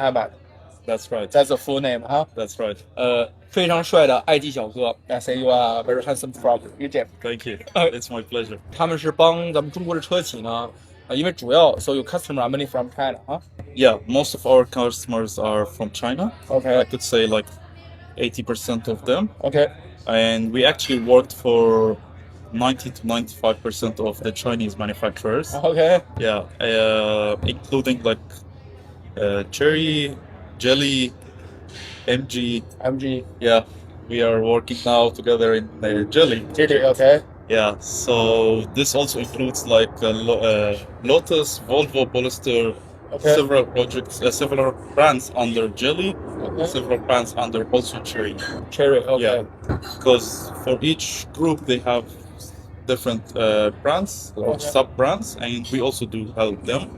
Ahmad. That's right. That's the full name, huh? That's right. 非常帅的埃及小哥。I say you are very handsome from Egypt. Thank you. 呃 It's my pleasure. 他们是帮咱们中国的车企呢，因为主要所有 customer are mainly from China 啊。Yeah, most of our customers are from China. Okay. I could say like 80% of them. Okay. And we actually worked for 90 to 95% of the Chinese manufacturers. Okay. Yeah, including like Cherry, Jelly, MG. MG. Yeah, we are working now together in Jelly. Okay. Yeah, so this also includes like Lotus, Volvo, Polestar, Okay. several projects, several brands under Jelly, Okay. several brands under also Cherry. Cherry. Okay. Yeah, because for each group they have different brands or Okay. sub brands, and we also do help them.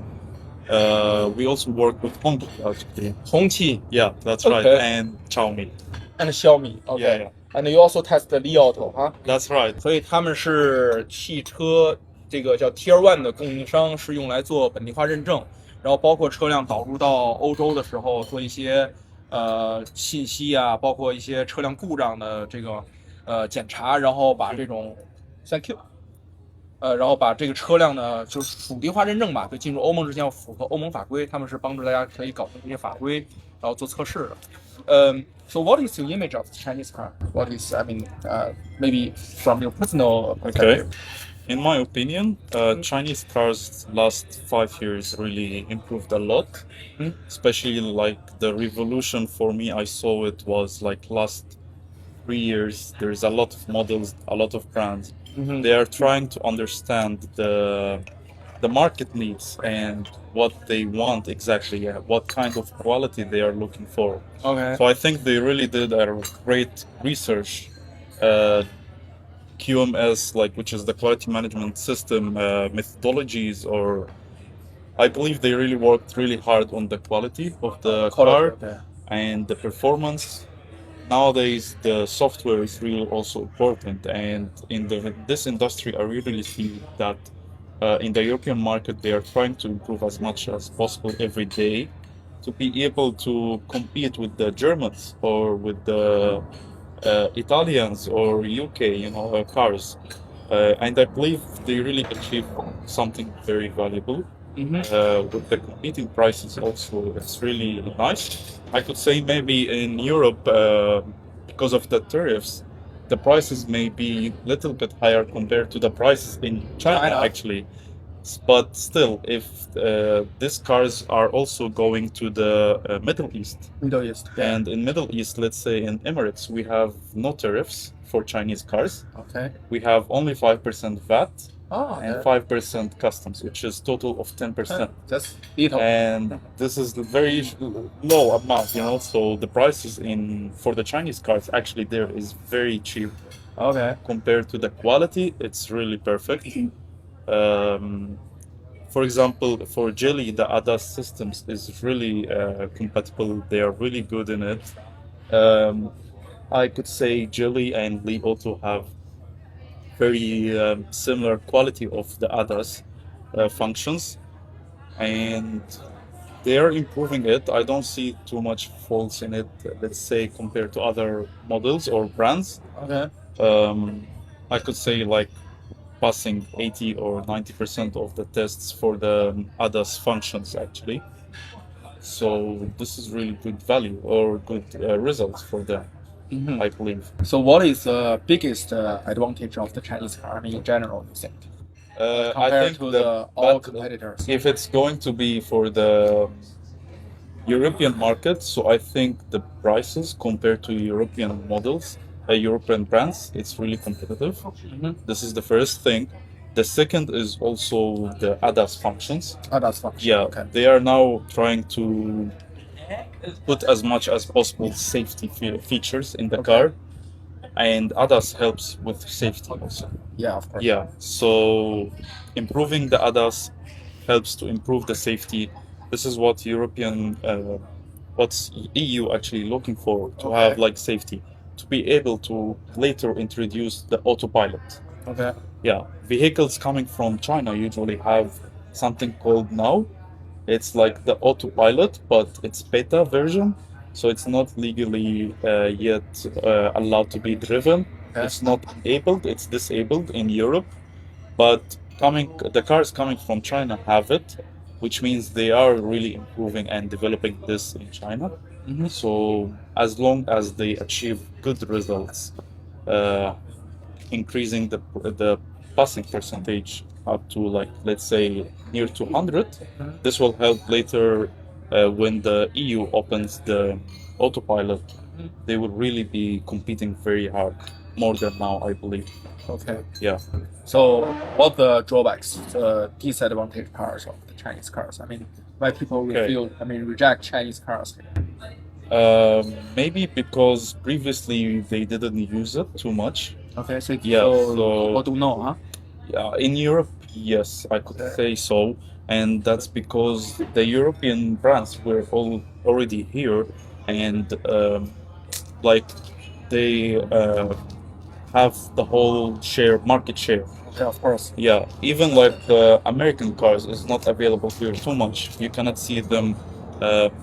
We also work with Honda actually. 红旗 Yeah, that's Okay. right, and Xiaomi. and Xiaomi. Okay. Yeah, yeah. And you also test the Li Auto 啊。That's right. 所以他们是汽车这个叫 Tier One 的供应商，是用来做本地化认证，然后包括车辆导入到欧洲的时候做一些信息啊，包括一些车辆故障的这个检查，然后把这种 Thank you，然后把这个车辆呢就是属地化认证吧，就进入欧盟之前要符合欧盟法规，他们是帮助大家可以搞定这些法规，然后做测试的。So what is your image of the Chinese car? What is, I mean, maybe from your personal perspective? In my opinion, Chinese cars last 5 years really improved a lot. Especially like the revolution for me, I saw it was like last 3 years. There's a lot of models, a lot of brands. They are trying to understand the market needs and what they want exactly, what kind of quality they are looking for. Okay. So I think they really did a great research. QMS, like which is the quality management system methodologies, or I believe they really worked really hard on the quality of the car Okay. and the performance. Nowadays, the software is really also important, and in this industry, I really see that in the European market, they are trying to improve as much as possible every day to be able to compete with the Germans or with the Italians or UK, cars. And I believe they really achieved something very valuable. With the competing prices also, it's really nice. I could say maybe in Europe, because of the tariffs, the prices may be a little bit higher compared to the prices in China, actually. But still, if these cars are also going to the Middle East, Middle East. Yeah. and in Middle East, let's say in Emirates, we have no tariffs for Chinese cars. Okay. We have only 5% VAT Oh, and 5% customs, which is total of 10%. that's little. And this is the very low amount, so the prices for the Chinese cars actually there is very cheap Okay. compared to the quality. It's really perfect. For example, for Jelly, the ADAS systems is really compatible. They are really good in it. I could say Jelly and Li Auto have very similar quality of the ADAS functions, and they are improving it. I don't see too much faults in it, let's say, compared to other models or brands. Okay. I could say like passing 80 or 90% of the tests for the ADAS functions actually. So this is really good value or good results for them, I believe. So what is the biggest advantage of the Chinese car? I mean, in general, you think, I compared think to all but competitors? if it's going to be for the European market, so I think the prices compared to European models, European brands, it's really competitive. This is the first thing. The second is also the ADAS functions. Oh, that's fine. Yeah, Okay. they are now trying to put as much as possible safety features in the car, and ADAS helps with safety also. Yeah, of course. Yeah, so improving the ADAS helps to improve the safety. This is what what's EU actually looking for, to have like safety, to be able to later introduce the autopilot. Okay. Yeah, vehicles coming from China usually have something called now It's like the autopilot, but it's beta version, so it's not legally yet allowed to be driven. Okay. It's not enabled; it's disabled in Europe. But the cars coming from China have it, which means they are really improving and developing this in China. So as long as they achieve good results, uh, increasing the passing percentage up to, like, let's say near 200, this will help later when the EU opens the autopilot. They will really be competing very hard, more than now, I believe. Okay. Yeah. So what the drawbacks, the disadvantage parts of the Chinese cars? I mean, why people reject Chinese cars? Maybe because previously they didn't use it too much. Okay, so Yeah, people don't know, huh? Yeah, in Europe, yes, I could say so, and that's because the European brands were already here, and like they have the whole market share. Yeah, of course. Yeah, even like American cars is not available here too much. You cannot see them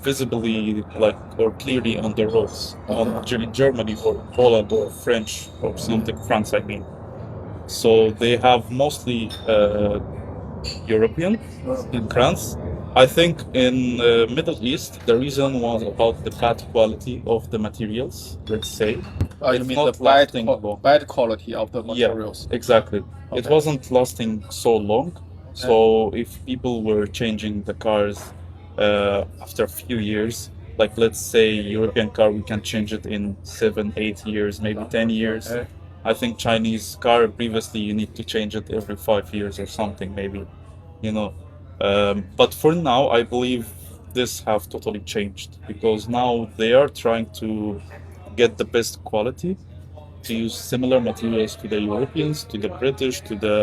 visibly, like, or clearly on the roads in Germany or Poland or French or something, France, I mean. So they have mostly European in France. I think in the Middle East, the reason was about the bad quality of the materials, let's say. You It's mean not the lasting long. bad quality of the Yeah, materials? exactly. It Okay. wasn't lasting so long. So if people were changing the cars after a few years, like, let's say European car, we can change it in 7, 8 years, maybe 10 years. Okay. I think Chinese car previously you need to change it every 5 years or something, maybe, you know. But for now, I believe this have totally changed because now they are trying to get the best quality, to use similar materials to the Europeans, to the British, to the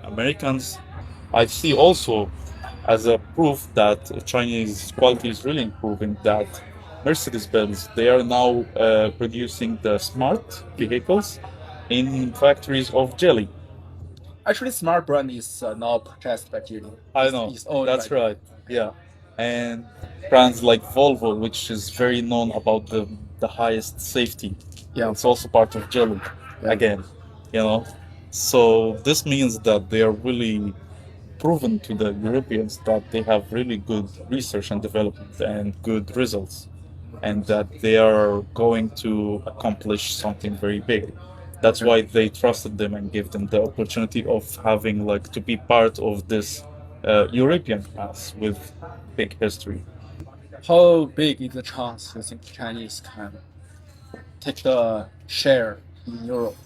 Americans. I see also as a proof that Chinese quality is really improving that Mercedes-Benz, they are now producing the smart vehicles in factories of Jelly. Actually, Smart brand is now purchased by Geely. I know, It's owned that's by right. Yeah, and brands like Volvo, which is very known about the highest safety, Yeah. it's also part of Jelly again. You know, so this means that they are really proven to the Europeans that they have really good research and development and good results, and that they are going to accomplish something very big. That's why they trusted them and gave them the opportunity of having, like, to be part of this European class with big history. How big is the chance you think Chinese can take the share in Europe?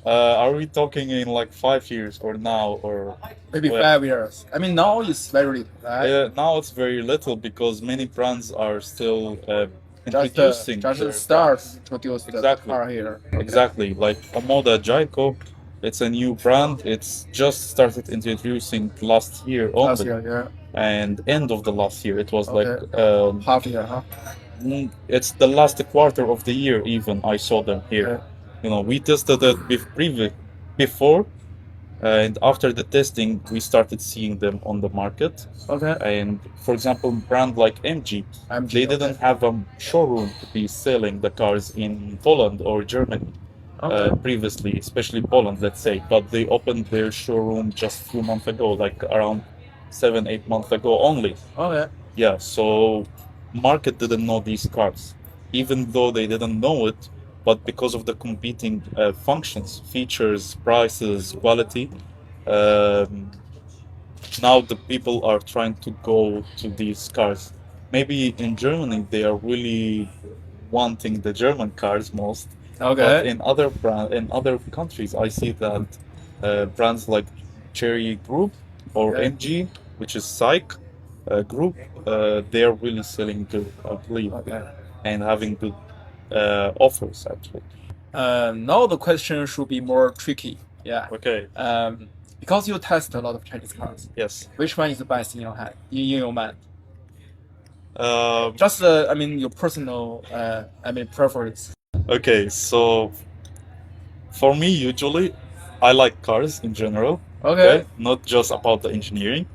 Are we talking in like 5 years or now or Maybe well, 5 years. I mean, now it's very little, right? now it's very little because many brands are still Just introducing just their start brands. introduce the Exactly. car here. Exactly, like Amoda Jaico, it's a new brand. It's just started introducing last year Last only, year, and end of the last year. It was Okay. like yeah. Half year, huh? it's the last quarter of the year. Even I saw them here. Okay. You know, we tested it before, and after the testing, we started seeing them on the market. Okay. And for example, brand like MG, MG, they okay. didn't have a showroom to be selling the cars in Poland or Germany previously, especially Poland, let's say. But they opened their showroom just a few months ago, like around 7, 8 months ago only. Okay. Yeah, so market didn't know these cars, even though they didn't know it, but because of the competing functions, features, prices, quality, um, now the people are trying to go to these cars. Maybe in Germany they are really wanting the German cars most, but Okay. in other countries, I see that brands like Cherry Group or Okay. MG, which is Psych Group, they are really selling good, I believe, Okay. and having good offers actually. Now the question should be more tricky. Yeah. Okay. Because you test a lot of Chinese cars, Yes. which one is the best in your hand, in your mind? Um, Just, I mean, your personal, preference. okay. So for me, usually, I like cars in general. Okay. Not just about the engineering.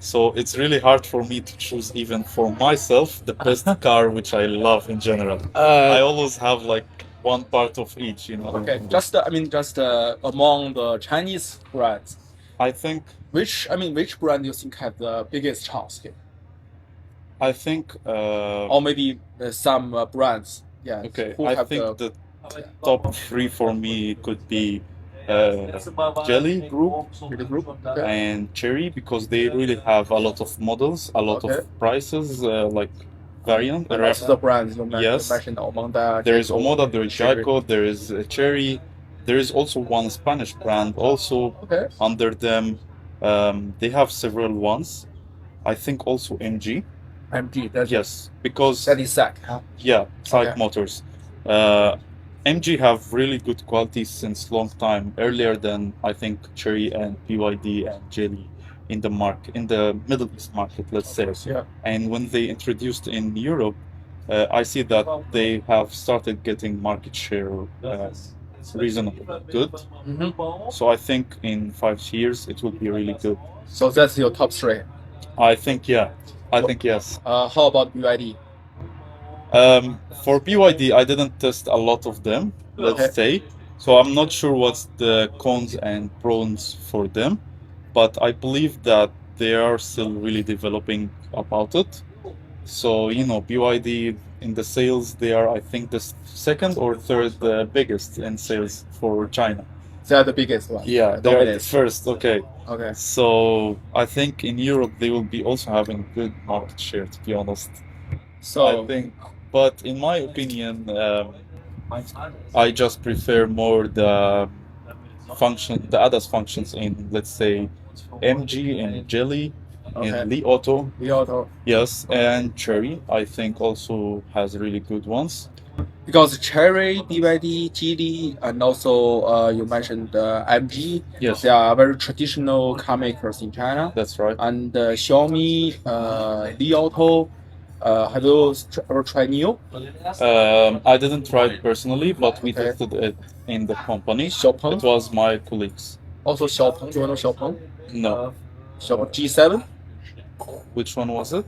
So it's really hard for me to choose even for myself the best car which I love in general. I always have like one part of each, you know. Okay, just among the Chinese brands, I think which brand do you think have the biggest chance here? I think Or maybe some brands, yeah. okay, who I have think the top three for me could be Jelly Group the group. Okay. and Cherry because they really have a lot of models, a lot Okay. of prices, like variant. The rest of the brands you Yes. mentioned, Omoda, There is Geico, Omoda, there is Cherry. Geico, there is Cherry. There is also one Spanish brand also Okay. under them. They have several ones. I think also MG. MG, that's Yes, because that is SAC. Huh? yeah, side Okay. motors. MG have really good quality since long time, earlier than I think Cherry and BYD and Jelly in the Middle East market, let's say. Yeah. And when they introduced in Europe, I see that they have started getting market share reasonably good. Mm-hmm. So I think in 5 years it will be really good. So that's your top three. I think yeah. I think yes. How about BYD? For BYD, I didn't test a lot of them, let's Okay. say. So I'm not sure what's the cons and pros for them, but I believe that they are still really developing about it. So, you know, BYD in the sales, they are, I think, the second or third biggest in sales for China. They are the biggest one. Yeah, they are the Dominant. first. Okay. Okay. So I think in Europe they will be also having good market share, to be honest. So I think, but in my opinion, I just prefer more the the ADAS functions in, let's say, MG and Jelly okay. and Li Auto. Li Auto. Yes, and Cherry, I think also has really good ones. Because Cherry, BYD, Geely, and also you mentioned MG. Yes. They are very traditional car makers in China. That's right. And Xiaomi, Li Auto. Have you ever tried Neo? I didn't try it personally, but we Okay. tested it in the company. Xiaopeng? It was my colleagues. Also Xiaopeng. Do you know Xiaopeng? No. Xiaopeng G7? Which one was it?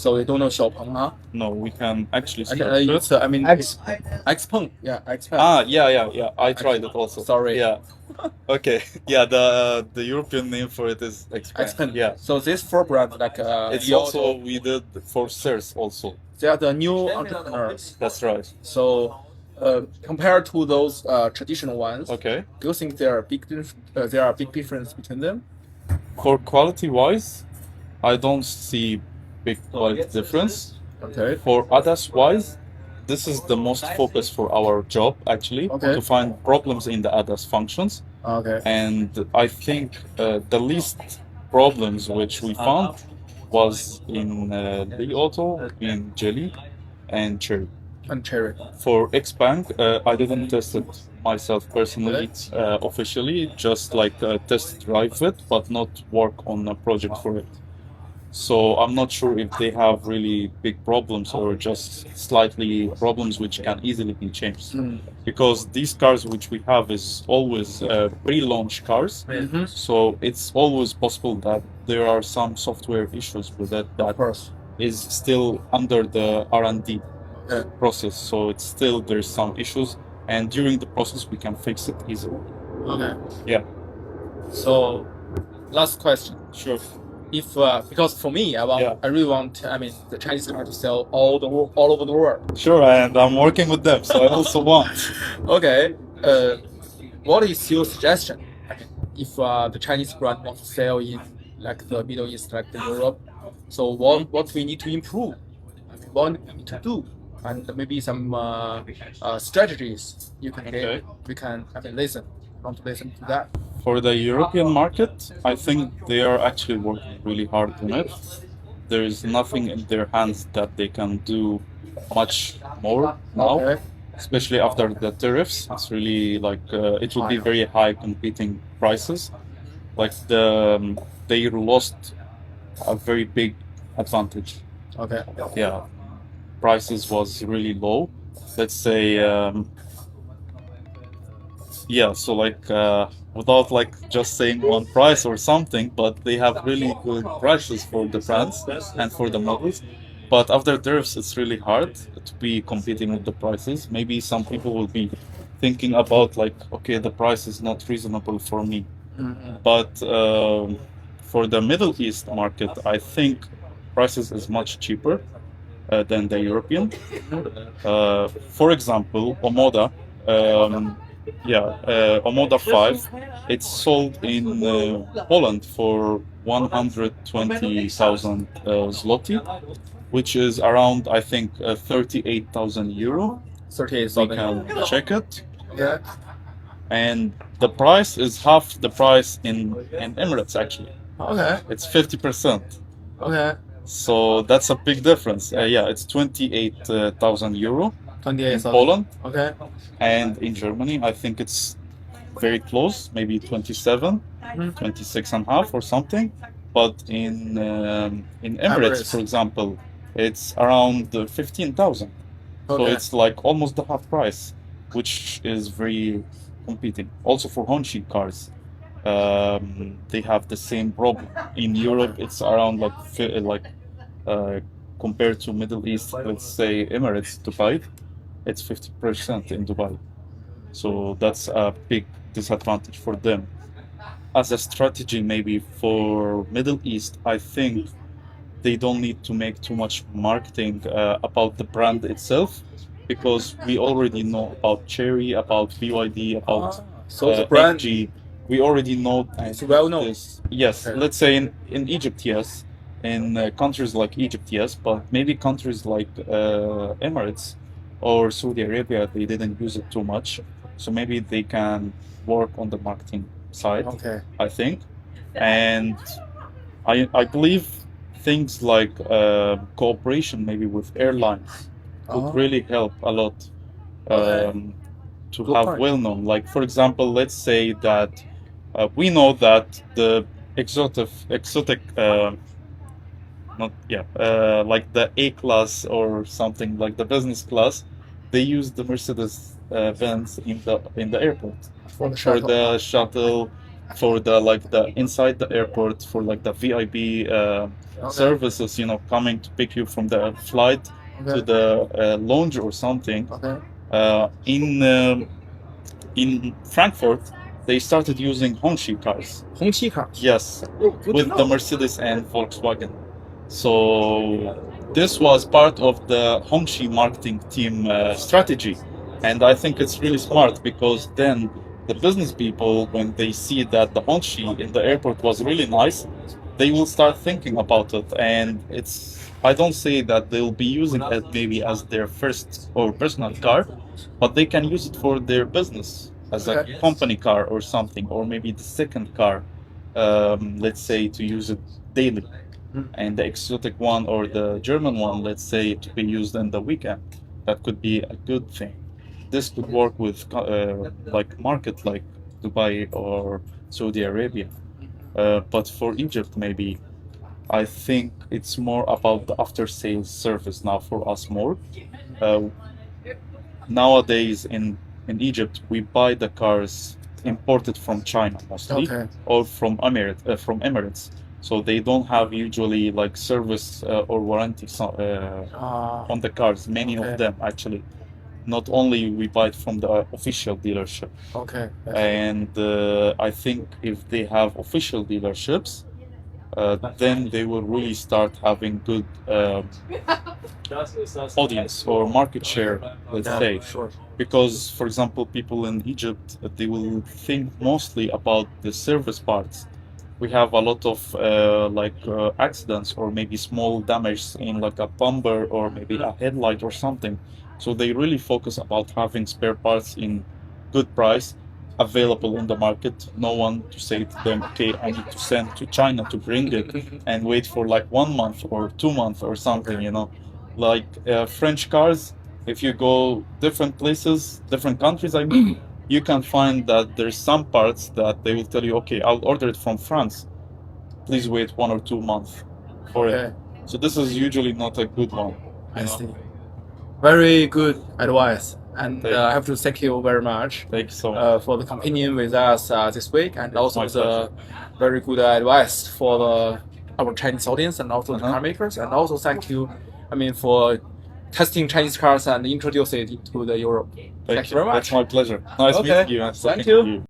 So you don't know Xiaopeng, huh? No, we can actually And, search it. it's, Xpeng. Yeah, Xpeng. Ah, yeah. I tried it also. Sorry. Yeah. Okay. Yeah, the European name for it is Xpeng. Xpeng. Yeah. So these four brands, like It's Li also Auto, we did for SERS also. they are the new entrepreneurs. That's right. So compared to those traditional ones, Okay. do you think there are big difference between them? For quality wise, I don't see big quality difference. Okay. For ADAS wise, this is the most focus for our job actually, Okay. to find problems in the ADAS functions. Okay. And I think the least problems which we found was in Li Auto, in Jelly, and Cherry. And Cherry. For Xpeng, I didn't test it myself personally, officially, just like test drive it, but not work on a project for it. So I'm not sure if they have really big problems or just slightly problems which can easily be changed. Because these cars which we have is always pre-launch cars, so it's always possible that there are some software issues with it Of that course. is still under the R&D Yeah. process. So it's still there's some issues, and during the process we can fix it easily. Okay. Yeah. So, last question. Sure. If because for me, Yeah. I really want the Chinese car to sell all over the world. Sure, and I'm working with them, so I also want. Okay. What is your suggestion? I mean, if the Chinese brand wants to sell in like the Middle East, like the Europe, so what we need to improve? I mean, what we need to do, and maybe some strategies you can Okay. give. We can listen. Want to listen to that? For the European market, I think they are actually working really hard on it. There is nothing in their hands that they can do much more now, Okay. especially after the tariffs. It's really like it will be very high competing prices. Like they lost a very big advantage. Okay. Yeah, prices was really low. Let's say Yeah, so like without like just saying one price or something, but they have really good prices for the brands and for the models. But after tariffs, it's really hard to be competing with the prices. Maybe some people will be thinking about like, okay, the price is not reasonable for me. But for the Middle East market, I think prices is much cheaper than the European. For example, Omoda, Omoda 5, it's sold in Poland for 120,000 zloty, which is around, I think, 38,000 euro. We 38,000. can check it. Yeah. And the price is half the price in Emirates, actually. Okay. It's 50%. Okay. So that's a big difference. Yeah, it's 28,000 euro in 28,000. Poland, Okay. and in Germany, I think it's very close, maybe 27, Mm-hmm. 26 and a half or something. But in Emirates, Emirates. for example, it's around 15,000. So Okay. it's like almost the half price, which is very competing. Also for Hongqi cars, they have the same problem. In Europe, it's around like compared to Middle East, let's say Emirates, Dubai, it's 50% in Dubai. So that's a big disadvantage for them. As a strategy, maybe for Middle East, I think they don't need to make too much marketing about the brand itself, because we already know about Cherry, about BYD, about So the brand MG. We already know is well known. this. Yes, Okay. let's say in Egypt, yes. In countries like Egypt, yes, but maybe countries like Emirates or Saudi Arabia, they didn't use it too much. So maybe they can work on the marketing side, Okay. I think. And I believe things like cooperation maybe with airlines would Oh. really help a lot Okay. to Good have point. well-known. Like for example, let's say that we know that the exotic not yeah like the A class or something like the business class, they use the Mercedes Benz in the airport For the for shuttle. the shuttle, for the like the inside the airport, for like the VIP services, you know, coming to pick you from the flight to Okay. the lounge or something. Okay. In Frankfurt, they started using Hongqi cars. Hongqi cars. Yes, Oh, good to with the know. Mercedes and Volkswagen. So this was part of the Hongqi marketing team strategy, and I think it's really smart, because then the business people, when they see that the Hongqi in the airport was really nice, they will start thinking about it. And it's, I don't say that they'll be using it maybe as their first or personal car, but they can use it for their business as a Okay. company car or something, or maybe the second car, let's say, to use it daily. And the exotic one or the German one, let's say, to be used in the weekend. That could be a good thing. This could work with like market like Dubai or Saudi Arabia. But for Egypt, maybe I think it's more about the after sales service now for us more. Uh, Nowadays in Egypt, we buy the cars imported from China mostly, Okay. or from Emirates. So they don't have usually like service or warranty on the cars. Many Okay. of them actually. Not only we buy it from the official dealership, Okay. and I think if they have official dealerships, then they will really start having good audience or market share, let's say. Sure. Because, for example, people in Egypt, they will think mostly about the service parts. We have a lot of accidents or maybe small damage in like a bumper or maybe a headlight or something. So they really focus about having spare parts in good price available in the market. No one to say to them, okay, I need to send to China to bring it and wait for like 1 month or 2 months or something, you know. Like French cars, if you go different places, different countries, I mean, you can find that there's some parts that they will tell you, okay, I'll order it from France. Please wait 1 or 2 months for Okay. it. So this is usually not a good one. I see. Very good advice. And Thank I have to thank you very much Thank you so much. for the companion with us this week, and also my the very good advice for our Chinese audience and also the car makers. And also thank you, for testing Chinese cars and introduce it to the Europe. Thank you very much. It's my pleasure. Nice Okay. meeting you. And Thank talking you. to you.